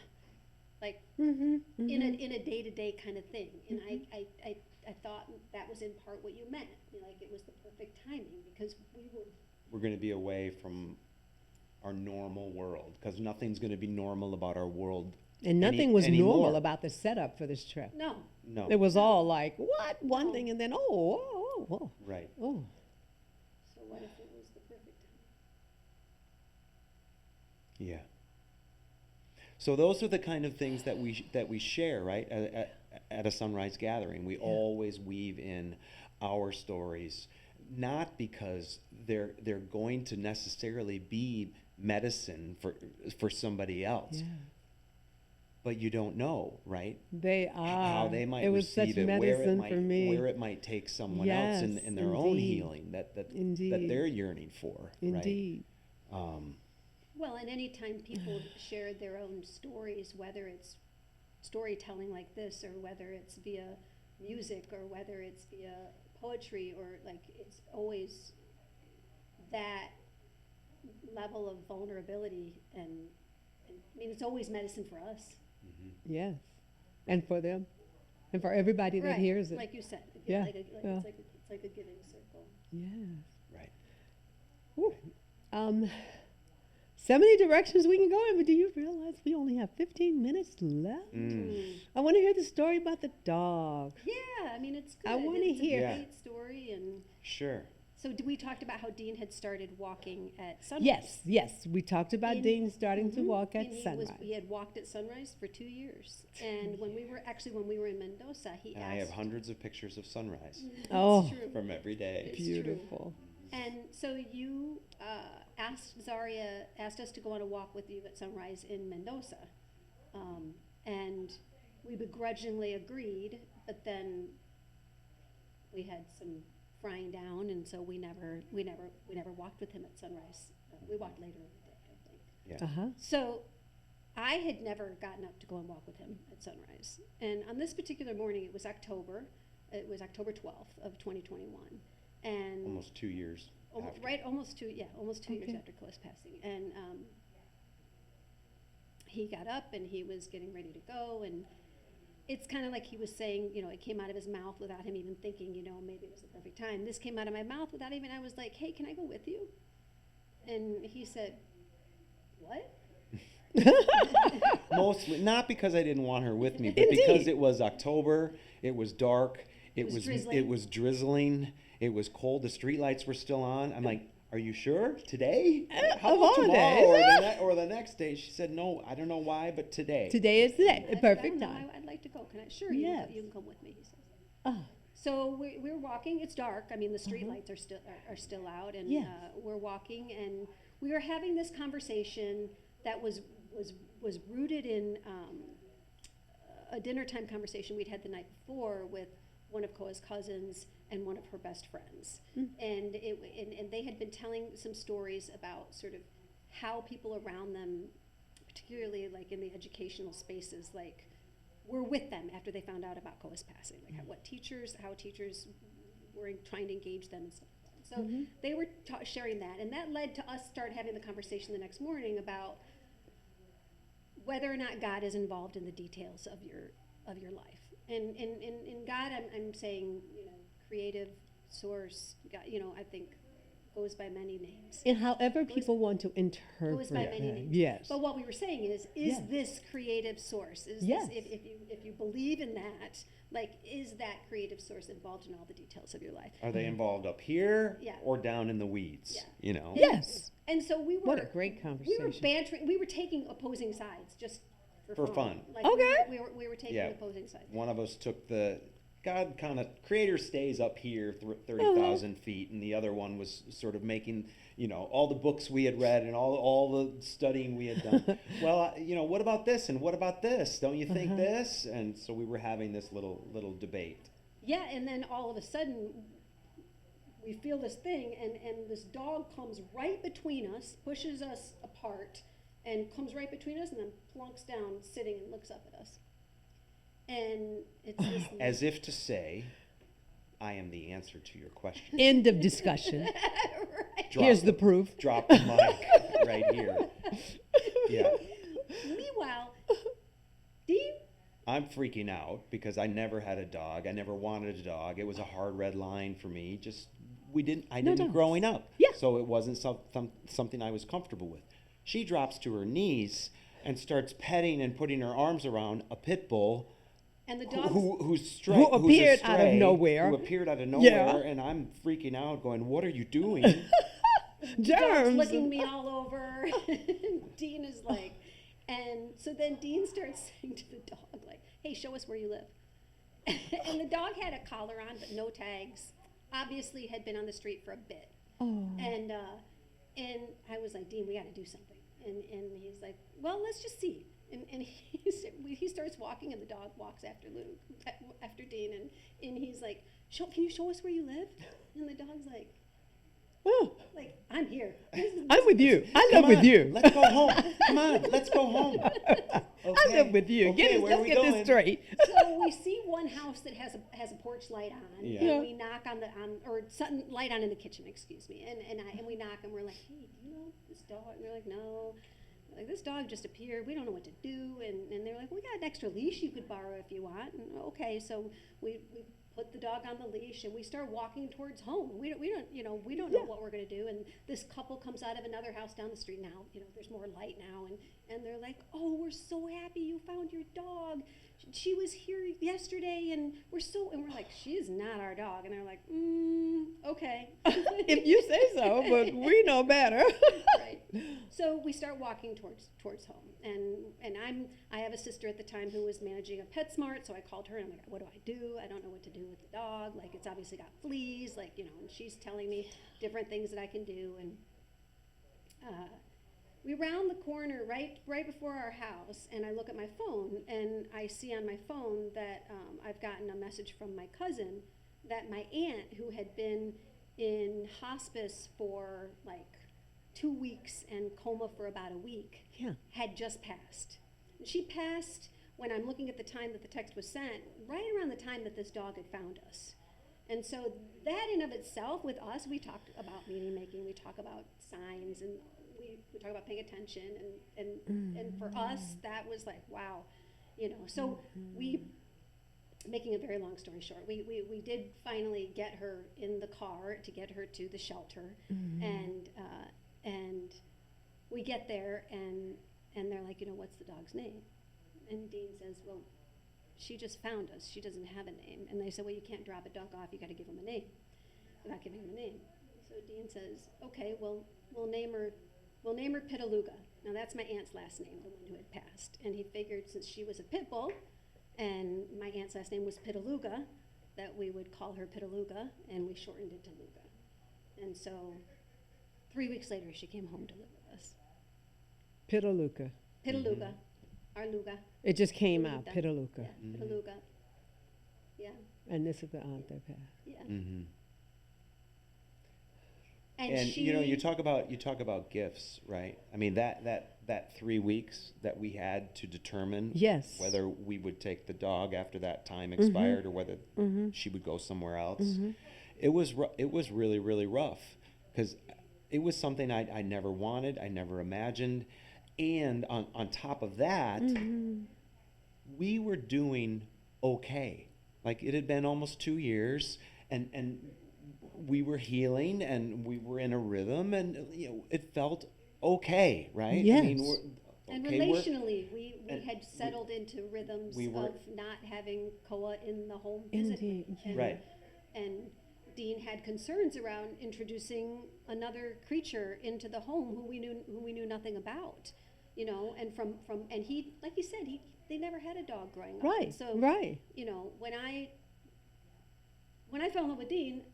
like Mm-hmm. in a day-to-day kind of thing. And I thought that was in part what you meant. You know, like it was the perfect timing because we're going to be away from our normal world because nothing's going to be normal about our world. And nothing was normal anymore. about the setup for this trip. No. No. It was all like, what? One No. thing, and then, oh. Right. So what if it was the perfect time? Yeah. So those are the kind of things that we share, right? At a sunrise gathering, we always weave in our stories, not because they're going to necessarily be medicine for somebody else. Yeah. But you don't know, right? They are. How they might It was receive such it, medicine for me. where it might take someone else Yes, in their own indeed. healing that Indeed. they're yearning for, Indeed. right? Well, and anytime people shared their own stories, whether it's storytelling like this or whether it's via music or whether it's via poetry or like it's always that level of vulnerability and I mean it's always medicine for us. Yes. And for them. And for everybody that Right, hears it. like you said. Yeah, Like yeah. it's like a giving circle. Yes. Right. Woo. So many directions we can go in, but do you realize we only have 15 minutes left? I want to hear the story about the dog. Yeah, I mean it's good. I wanna It's hear. a Yeah. great story and Sure. so we talked about how Dean had started walking at sunrise. Yes. We talked about In- Dean starting to Mhm. walk at And sunrise. he had walked at sunrise for 2 years. And when we were in Mendoza, he And asked. I have hundreds of pictures of sunrise It's Oh. true. from every day. It's true. Beautiful. And so you Zaria asked us to go on a walk with you at sunrise in Mendoza. And we begrudgingly agreed, but then we had some frying down, and so we never walked with him at sunrise. We walked later in the day, I think. Yeah. Uh-huh. So I had never gotten up to go and walk with him at sunrise. And on this particular morning, it was October 12th of 2021. And Almost 2 years. After. right, almost 2 years Okay. after Coa's passing. And he got up and he was getting ready to go, and it's kind of like he was saying, it came out of his mouth without him even thinking, maybe it was the perfect time. This came out of my mouth without even, I was like, hey, can I go with you? And he said, what? Mostly, not because I didn't want her with me, but Indeed. because it was October, it was dark, It was drizzling. it was drizzling, it was cold, the streetlights were still on. I'm like, are you sure? Today? How of about all tomorrow days. or the next day? She said, no, I don't know why, but today. Today is the day, the I perfect don't know, time. I'd like to go. Can I? Sure, Yes. you can come with me, he says. Oh, So we're walking. It's dark. I mean, the street lights are still out, and Yes. we're walking, and we were having this conversation that was rooted in a dinner time conversation we'd had the night before with one of Coa's cousins and one of her best friends, and they had been telling some stories about sort of how people around them, particularly like in the educational spaces, like were with them after they found out about Coa's passing, like how teachers were trying to engage them and stuff like that. So they were sharing that, and that led to us start having the conversation the next morning about whether or not God is involved in the details of your life. And in God, I'm saying, creative source. God, I think goes by many names. and however people want to interpret Goes by many that. names. Yes. But what we were saying is Yes. this creative source? Is Yes. this, if you believe in that, like, is that creative source involved in all the details of your life? Are they involved up here Yeah. or down in the weeds? Yeah. You know? Yes. And so we were. What a great We conversation. were bantering. We were taking opposing sides just For fun. Like Okay. we were taking Yeah. opposing sides. One of us took the God kind of creator stays up here 30,000 feet, and the other one was sort of making, all the books we had read and all the studying we had done. Well, what about this and what about this? Don't you think this? And so we were having this little debate. Yeah, and then all of a sudden, we feel this thing, and this dog comes right between us, pushes us apart, and comes right between us, and then plunks down, sitting, and looks up at us. And it's this. As if to say, I am the answer to your question. End of discussion. Right. Here's the proof. Drop the mic right here. Yeah. Meanwhile, Dean. I'm freaking out because I never had a dog. I never wanted a dog. It was a hard red line for me. I didn't dogs. growing up. Yeah. So it wasn't something I was comfortable with. She drops to her knees and starts petting and putting her arms around a pit bull And the dog. who's Who appeared out of nowhere. Who appeared out of nowhere, Yeah. and I'm freaking out, going, "What are you doing?" Dog's Germs. licking me all over. Dean is like, and so then Dean starts saying to the dog, like, hey, show us where you live. And the dog had a collar on, but no tags. Obviously had been on the street for a bit. Oh. And I was like, Dean, we got to do something. And he's like, well, let's just see. And he starts walking, and the dog walks after Dean, and he's like, can you show us where you live? And the dog's like, Oh, I'm here. I'm with you. I Come live with on, you. Let's go home. Come on, let's go home. I Okay. live with you. Okay, where are Let's we get going? this straight. So we see one house that has a porch light on, Yeah. and Yeah. we knock on or something light on in the kitchen, excuse me, and we knock, and we're like, hey, do you know this dog? And they're like, no. We're like, this dog just appeared. We don't know what to do, and they're like, we got an extra leash you could borrow if you want. And okay, so we put the dog on the leash, and we start walking towards home. We don't know what we're gonna do. And this couple comes out of another house down the street now. There's more light now, and they're like, oh, we're so happy you found your dog. She was here yesterday, and we're like, she is not our dog. And they're like, okay. If you say so, but we know better. Right. So we start walking towards home, and I have a sister at the time who was managing a PetSmart, so I called her and I'm like, what do I do? I don't know what to do with the dog. Like, it's obviously got fleas, like, and she's telling me different things that I can do. And we round the corner right before our house, and I look at my phone, and I see on my phone that I've gotten a message from my cousin that my aunt, who had been in hospice for like 2 weeks and coma for about a week, had just passed. And she passed when I'm looking at the time that the text was sent, right around the time that this dog had found us. And so that in of itself, with us, we talked about meaning making, we talk about signs, and we talk about paying attention, and for us, that was like, wow, so we, making a very long story short, we did finally get her in the car to get her to the shelter, and we get there, and they're like, what's the dog's name? And Dean says, well, she just found us. She doesn't have a name. And they said, well, you can't drop a dog off. You got to give him a name. Without giving him a name. So Dean says, okay, well, we'll name her Petal Luga. Now that's my aunt's last name, the one who had passed. And he figured since she was a pit bull, and my aunt's last name was Petal Luga, that we would call her Petal Luga, and we shortened it to Luga. And so 3 weeks later, she came home to live with us. Petal Luga. Petal Luga, our Luga. It just came Luga. out, Petal Luga. Yeah, Petal Luga. Yeah. And this is the aunt that passed. Yeah. Mm-hmm. And she, you talk about gifts, right? I mean, that 3 weeks that we had to determine whether we would take the dog after that time expired or whether she would go somewhere else. It was really, really rough because it was something I never wanted, I never imagined, and on top of that, we were doing okay. Like, it had been almost 2 years, and we were healing, and we were in a rhythm, and it felt okay, right? Yes. I mean, and relationally, we had settled into rhythms of not having COA in the home physically. Right. And Dean had concerns around introducing another creature into the home who we knew nothing about, and and he, like he said, they never had a dog growing up. Right. So when I fell in love with Dean,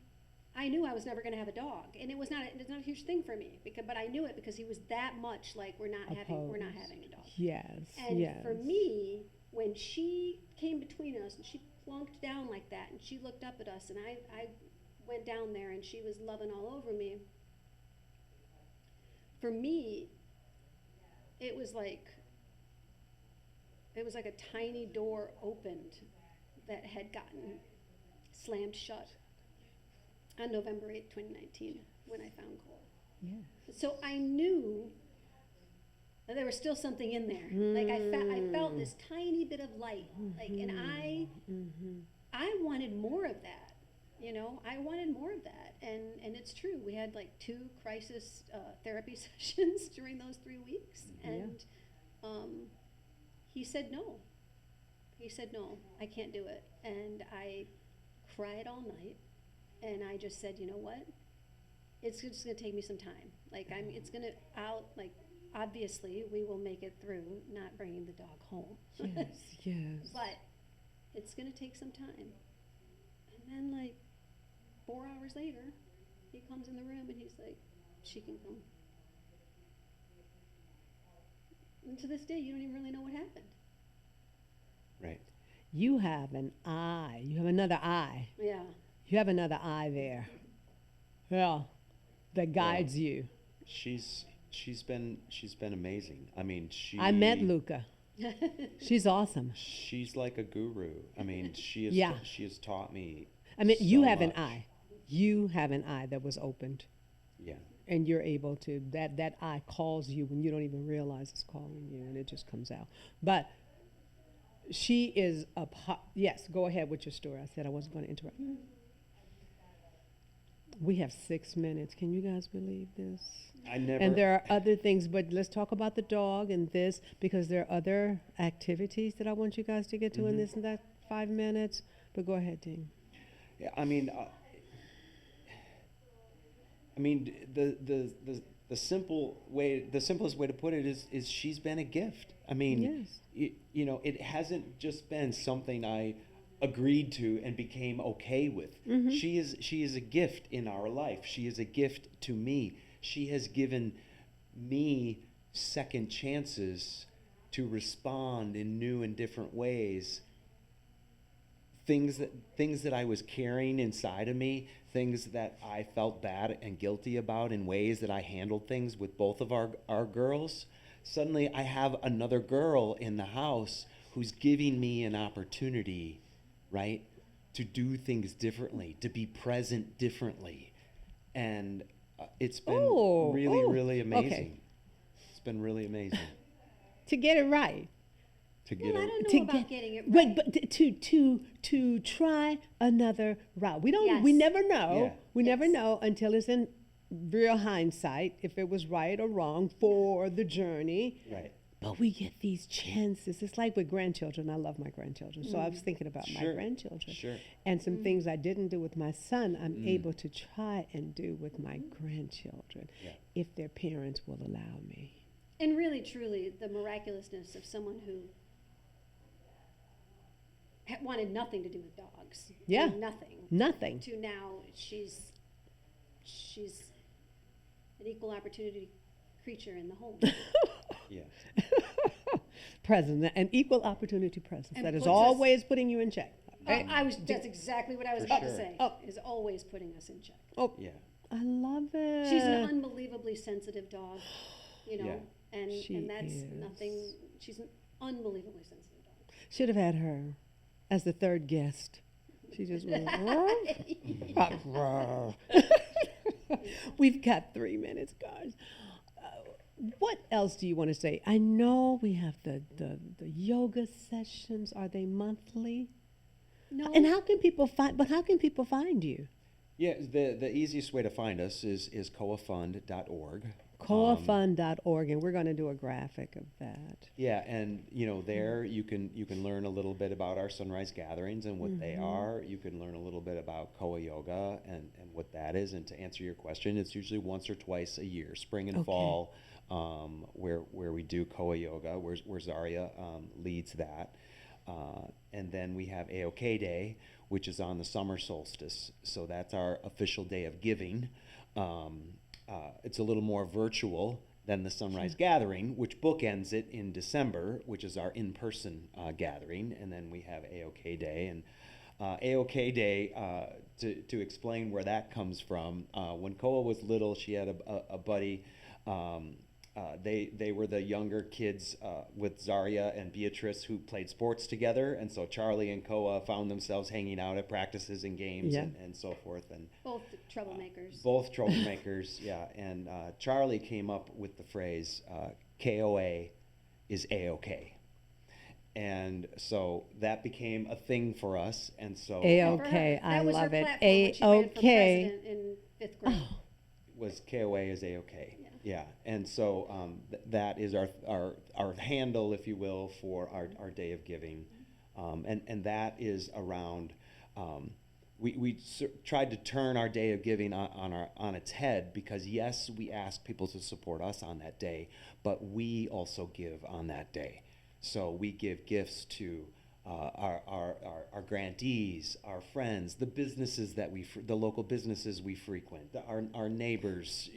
I knew I was never going to have a dog, and it's not a huge thing for me but I knew it because he was that much like we're not having a dog. Yes. And for me, when she came between us and she plunked down like that, and she looked up at us, and I went down there, and she was loving all over me. For me, it was like a tiny door opened that had gotten slammed shut on November 8th, 2019, when I found COA. Yes. So I knew that there was still something in there. Like I felt this tiny bit of light. And I wanted more of that. I wanted more of that. And it's true. We had like 2 crisis therapy sessions during those 3 weeks. And he said no. He said, no, I can't do it. And I cried all night. And I just said, you know what? It's just going to take me some time. Obviously, we will make it through not bringing the dog home. Yes. But it's going to take some time. And then, 4 hours later, he comes in the room and he's like, she can come. And to this day, you don't even really know what happened. Right. You have an eye. You have another eye. Yeah. You have another eye there. Yeah. That guides you. She's been amazing. I mean, I met Luca. She's awesome. She's like a guru. I mean, she has taught me. I mean, so you have an much. eye. You have an eye that was opened. Yeah. And you're able to, that eye calls you when you don't even realize it's calling you, and it just comes out. But she is yes, go ahead with your story. I said I wasn't going to interrupt. We have 6 minutes. Can you guys believe this? And there are other things, but let's talk about the dog and this, because there are other activities that I want you guys to get to in this and that 5 minutes. But go ahead, Dean. Yeah, I mean, the the simplest way to put it is she's been a gift. I mean, Yes. it hasn't just been something I agreed to and became okay with. Mm-hmm. She is a gift in our life. She is a gift to me. She has given me second chances to respond in new and different ways. Things that I was carrying inside of me, things that I felt bad and guilty about in ways that I handled things with both of our girls. Suddenly I have another girl in the house who's giving me an opportunity, right, to do things differently, to be present differently. And it's been really amazing. Okay. It's been really amazing To get it right. to get Well, I a, don't To know about get- getting it right. But to try another route. We Yes. never know. Yeah. We never Yes. know until it's in real hindsight if it was right or wrong for the journey. right. But we get these chances. It's like with grandchildren. I love my grandchildren. So I was thinking about my Sure. grandchildren. Sure. And some things I didn't do with my son, I'm able to try and do with my grandchildren Yeah. if their parents will allow me. And really, truly, the miraculousness of someone who wanted nothing to do with dogs. Yeah. Nothing. Nothing. To now, she's an equal opportunity creature in the home. Yeah. Present, an equal opportunity presence. And That is puts us- always putting you in check. Okay? That's exactly what I was For about sure. to say. Oh. Is always putting us in check. Oh, Yeah. I love it. She's an unbelievably sensitive dog, Yeah. She and that's is. nothing. She's an unbelievably sensitive dog. Should have had her as the third guest. She just went. We've got 3 minutes, guys. What else do you want to say? I know we have the yoga sessions. Are they monthly? No. And how can people find? But how can people find you? Yeah, the easiest way to find us is coafund.org. COAFund.org, and we're going to do a graphic of that. Yeah, and there you can learn a little bit about our sunrise gatherings and what they are. You can learn a little bit about COA yoga and what that is. And to answer your question, it's usually once or twice a year, spring and Okay. fall, where we do COA yoga, where Zaria leads that. And then we have AOK Day, which is on the summer solstice. So that's our official day of giving. It's a little more virtual than the Sunrise Gathering, which bookends it in December, which is our in-person gathering. And then we have AOK Day. And AOK Day, to explain where that comes from, when Koa was little, she had a buddy. They were the younger kids with Zaria and Beatrice who played sports together, and so Charlie and Koa found themselves hanging out at practices and games Yeah. and so forth. And Both troublemakers. both troublemakers, yeah. And Charlie came up with the phrase KOA is A-OK. And so that became a thing for us, and so A-OK. For her. I That was love her it. platform when she ran for A-OK. president in 5th grade. was KOA is A-OK. Yeah. Yeah, and so that is our handle, if you will, for our day of giving, and that is around. We tried to turn our day of giving on its head, because yes, we ask people to support us on that day, but we also give on that day. So we give gifts to our grantees, our friends, the businesses that the local businesses we frequent, our neighbors.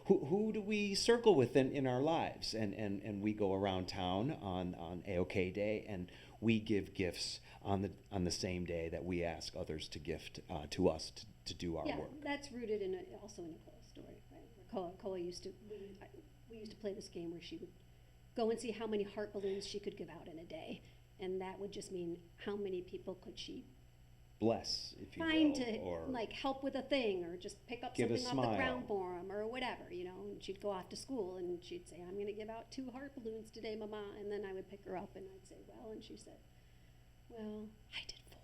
Who do we circle with in our lives? And we go around town on AOK Day, and we give gifts on the same day that we ask others to gift to us to do our Yeah, work. that's rooted also in a Koa story, right? Where Koa used to, we used to play this game where she would go and see how many heart balloons she could give out in a day, and that would just mean how many people could she Bless, if you find will, to or like help with a thing, or just pick up give a something off the ground smile. for them, or whatever, And she'd go off to school and she'd say, "I'm going to give out 2 heart balloons today, Mama," and then I would pick her up and I'd say, "Well," and she said, "Well, I did 4,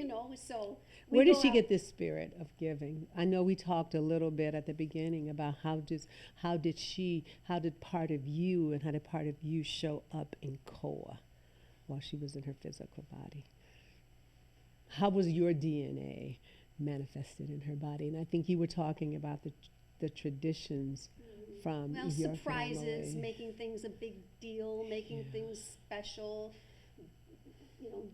Mama." So we Where did go she out- get this spirit of giving? I know we talked a little bit at the beginning about how did part of you and how did part of you show up in COA while she was in her physical body? How was your DNA manifested in her body? And I think you were talking about the traditions from Well, your surprises, family. making things a big deal, making things special,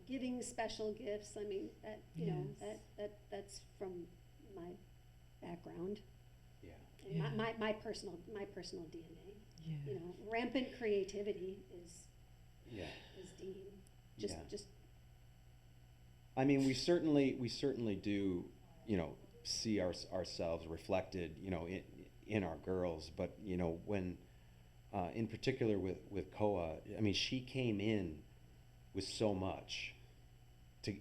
giving special gifts. I mean, that, Yes. that's from my background. Yeah. And Yeah. my personal DNA. Yeah. Rampant creativity is Yeah. Dean. Just, Yeah. just, I mean, we certainly do, see ourselves reflected, in our girls. But when, in particular with COA, I mean, she came in with so much to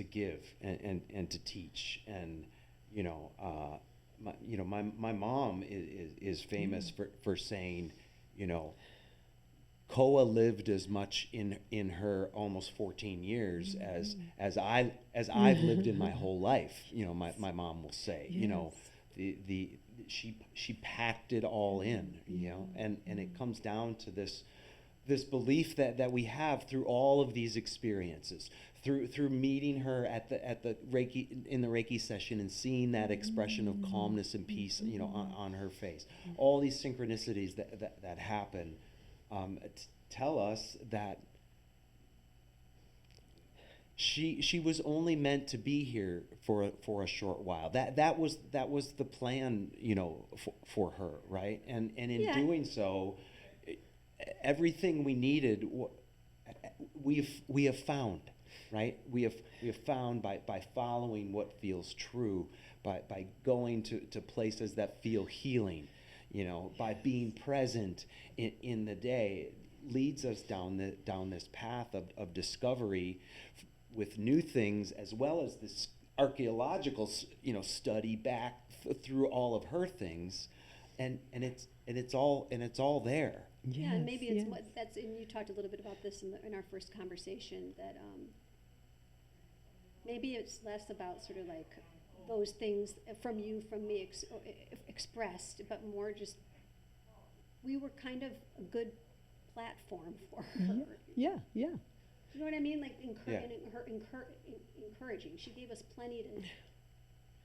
give and to teach, and my mom is famous for saying, COA lived as much in her almost 14 years as I've lived in my whole life. My mom will say, Yes. she packed it all in, and it comes down to this belief that we have through all of these experiences, through meeting her at the Reiki, in the Reiki session, and seeing that expression of calmness and peace, on her face. All these synchronicities that happen tell us that she was only meant to be here for a short while. That was the plan, for her, right? And in Yeah. doing so, everything we needed, we have found, right? We have found by following what feels true, by going to places that feel healing, by being present in the day, leads us down this path of discovery with new things, as well as this archaeological study back through all of her things, and it's all there. yeah, and maybe it's Yes. that's, and you talked a little bit about this in our first conversation, that maybe it's less about sort of like those things from you, from me expressed, but more just, we were kind of a good platform for her. Yeah. Yeah. You know what I mean? Like Yeah. encouraging. She gave us plenty to.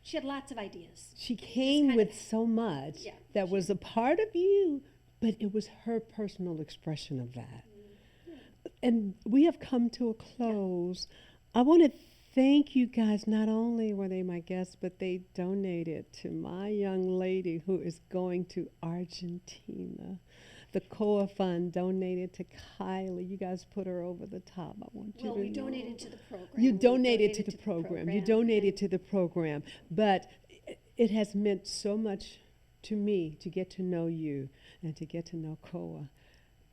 She had lots of ideas. She came kind with of- so much Yeah. that was a part of you, but it was her personal expression of that. And we have come to a close. I want to thank you guys. Not only were they my guests, but they donated to my young lady who is going to Argentina. The COA Fund donated to Kylie. You guys put her over the top. I want you Well, to we know. donated to the program. You We donated to the program. You donated and- to the program. But it has meant so much to me to get to know you and to get to know COA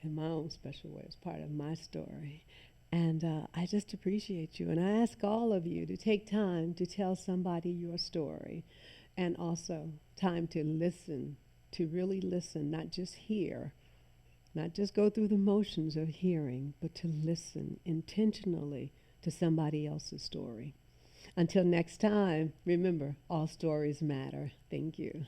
in my own special way as part of my story. And I just appreciate you. And I ask all of you to take time to tell somebody your story, and also time to listen, to really listen, not just hear, not just go through the motions of hearing, but to listen intentionally to somebody else's story. Until next time, remember, all stories matter. Thank you.